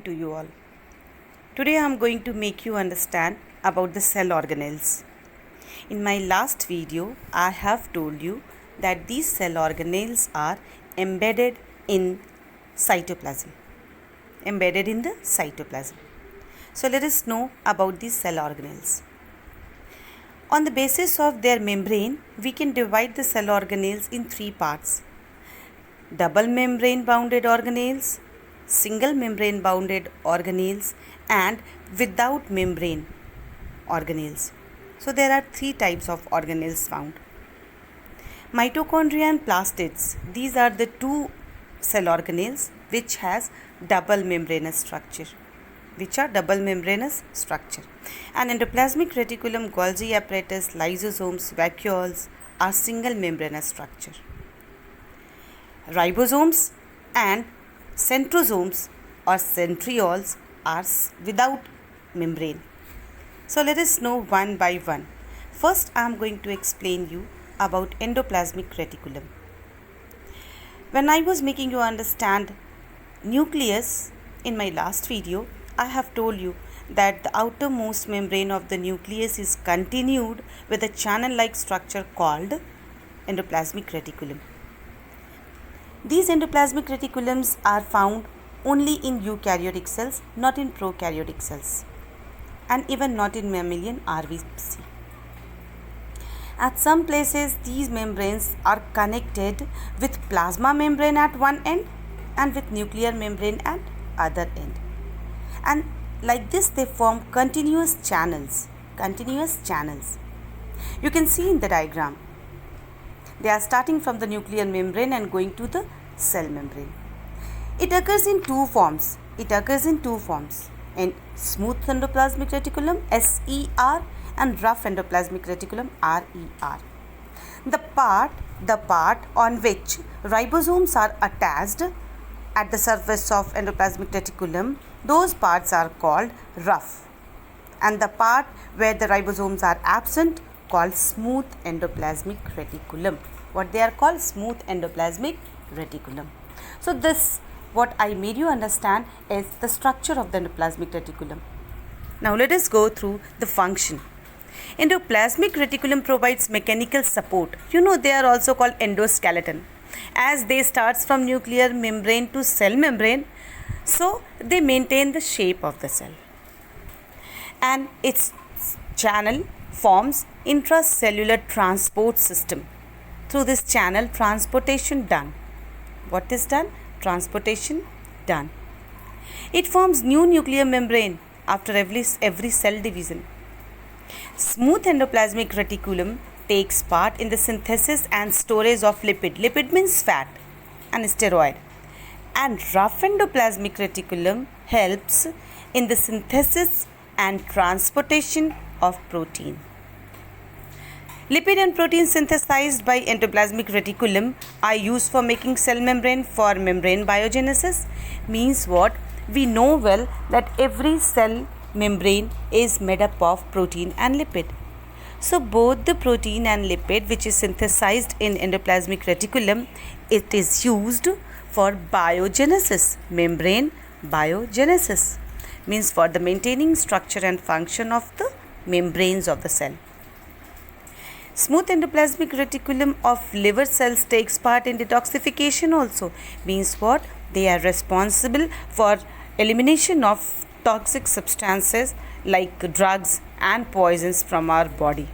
morning to you all. Today I am going to make you understand about the cell organelles. In my last video, I have told you that these cell organelles are embedded in cytoplasm. Embedded in the cytoplasm. So let us know about these cell organelles. On the basis of their membrane, we can divide the cell organelles in three parts. Double membrane bounded organelles, single membrane bounded organelles, and without membrane organelles. So there are three types of organelles found. Mitochondria and plastids, these are the two cell organelles which has double membranous structure. And endoplasmic reticulum, Golgi apparatus, lysosomes, vacuoles are single membranous structure. Ribosomes and centrosomes or centrioles are without membrane. So let us know one by one. First I am going to explain you about endoplasmic reticulum. When I was making you understand nucleus in my last video, I have told you that the outermost membrane of the nucleus is continued with a channel-like structure called endoplasmic reticulum. These endoplasmic reticulums are found only in eukaryotic cells, not in prokaryotic cells, and even not in mammalian RBC. At some places, these membranes are connected with plasma membrane at one end and with nuclear membrane at other end. And like this, they form continuous channels. You can see in the diagram. They are starting from the nuclear membrane and going to the cell membrane. It occurs in two forms. In smooth endoplasmic reticulum, SER, and rough endoplasmic reticulum, RER. The part on which ribosomes are attached at the surface of endoplasmic reticulum, those parts are called rough, and the part where the ribosomes are absent called smooth endoplasmic reticulum. What they are called? Smooth endoplasmic reticulum. So this, what I made you understand, is the structure of the endoplasmic reticulum. Now let us go through the function. Endoplasmic reticulum provides mechanical support. They are also called endoskeleton, as they starts from nuclear membrane to cell membrane, so they maintain the shape of the cell. And its channel forms intracellular transport system. Through this channel, transportation done. What is done? Transportation done. It forms new nuclear membrane after every cell division. Smooth endoplasmic reticulum takes part in the synthesis and storage of lipid. Lipid means fat and steroid. And rough endoplasmic reticulum helps in the synthesis and transportation of protein. Lipid and protein synthesized by endoplasmic reticulum are used for making cell membrane for membrane biogenesis. Means what? We know well that every cell membrane is made up of protein and lipid. So both the protein and lipid which is synthesized in endoplasmic reticulum, it is used for biogenesis, membrane biogenesis, means for the maintaining structure and function of the membranes of the cell. Smooth endoplasmic reticulum of liver cells takes part in detoxification also. Means what? They are responsible for elimination of toxic substances like drugs and poisons from our body.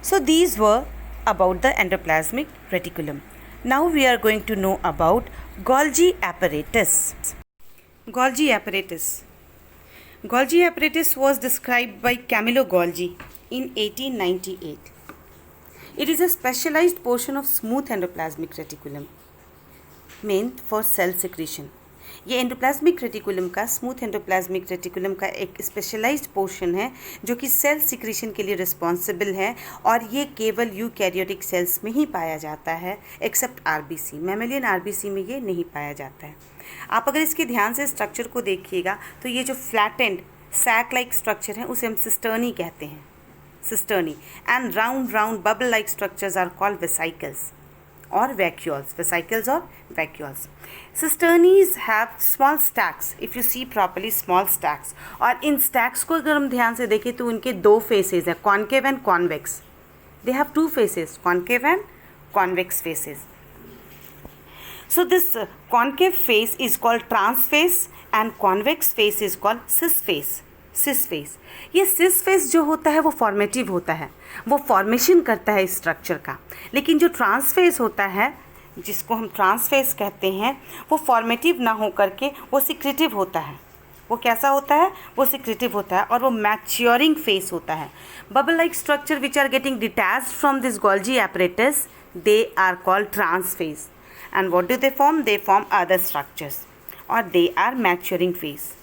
So these were about the endoplasmic reticulum. Now we are going to know about Golgi apparatus. Golgi apparatus was described by Camillo Golgi in 1898. It is a specialized portion of smooth endoplasmic reticulum meant for cell secretion. ये endoplasmic reticulum का, smooth endoplasmic reticulum का एक specialised portion है जो कि cell secretion के लिए responsible है, और ये केवल यूकैरियोटिक सेल्स में ही पाया जाता है एक्सेप्ट आरबीसी. मैमेलियन आरबीसी में ये नहीं पाया जाता है. आप अगर इसके ध्यान से स्ट्रक्चर को देखिएगा तो ये जो फ्लैटेंड सैक लाइक स्ट्रक्चर है उसे हम सिस्टर्नी कहते हैं, cisternae. And round bubble like structures are called vesicles. or vacuoles, vesicles or vacuoles. Cisternes have small stacks, if you see properly, small stacks. और इन stacks को अगर हम ध्यान से देखें तो उनके दो faces हैं, concave and convex. They have two faces, concave and convex faces. So this concave face is called trans face and convex face is called cis face. Cis face, ये सिस फेस जो होता है वो formative होता है, वो formation करता है स्ट्रक्चर का. लेकिन जो ट्रांस फेस होता है, जिसको हम ट्रांस फेस कहते हैं, वो फॉर्मेटिव ना हो करके वो सिक्रेटिव होता है. वो कैसा होता है? वो सिक्रेटिव होता है और वो मैच्योरिंग फेस होता है. Bubble like structure which are getting detached from this Golgi apparatus, they are called trans phase. And what do they form? They form other structures or they are maturing phase.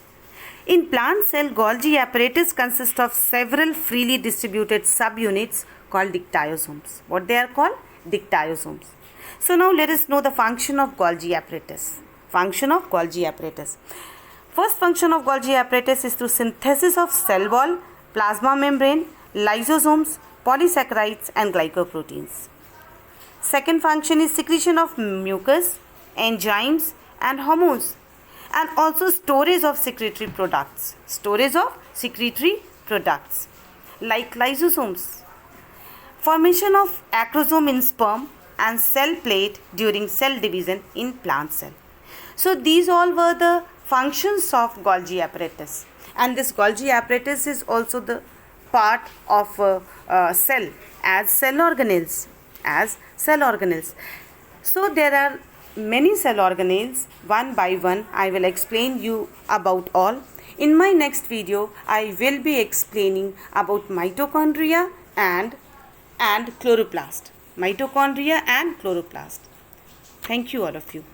In plant cell, Golgi apparatus consists of several freely distributed subunits called dictyosomes. What they are called? Dictyosomes. So now let us know the function of Golgi apparatus. Function of Golgi apparatus. First function of Golgi apparatus is to synthesis of cell wall, plasma membrane, lysosomes, polysaccharides and glycoproteins. Second function is secretion of mucus, enzymes and hormones. And also storage of secretory products. Storage of secretory products like lysosomes. Formation of acrosome in sperm and cell plate during cell division in plant cell. So these all were the functions of Golgi apparatus. And this Golgi apparatus is also the part of cell as cell organelles. So there are many cell organelles. One by one I will explain you about all. In my next video I will be explaining about mitochondria and chloroplast. Mitochondria and chloroplast. Thank you all of you.